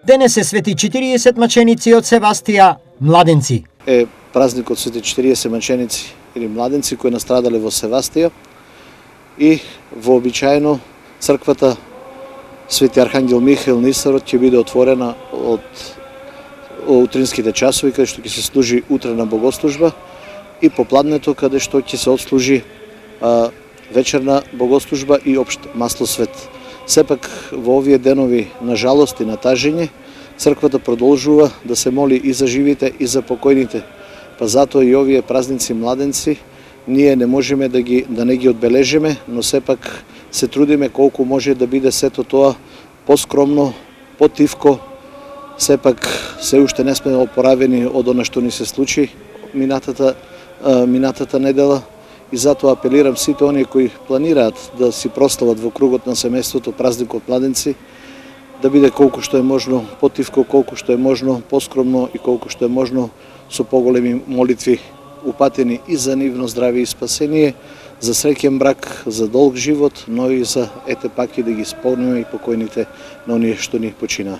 Денес се свети 40 маченици од Севастија, младенци. Празникот свети 40 маченици или младенци кои настрадале во Севастија и вообичаено црквата Свети Архангел Михаил на Истарот ќе биде отворена од утринските часови каде што ќе се служи утрена богослужба и попладнето каде што ќе се отслужи вечерна богослужба и општ маслосвет. Сепак во овие денови на жалост и на тажење, црквата продолжува да се моли и за живите и за покојните. Па затоа и овие празници младенци ние не можеме да не ги одбележиме, но сепак се трудиме колку може да биде сето тоа поскромно, потивко. Сепак се уште не сме опоравени од она што ни се случи минатата недела. И затоа апелирам сите оние кои планираат да си прослават во кругот на семејството празникот младенци, да биде колку што е можно потивко, колку што е можно поскромно и колку што е можно со поголеми молитви упатени и за нивно здравје и спасение, за среќен брак, за долг живот, но и за пак и да ги исполниме и покојните на оние што ни починаа.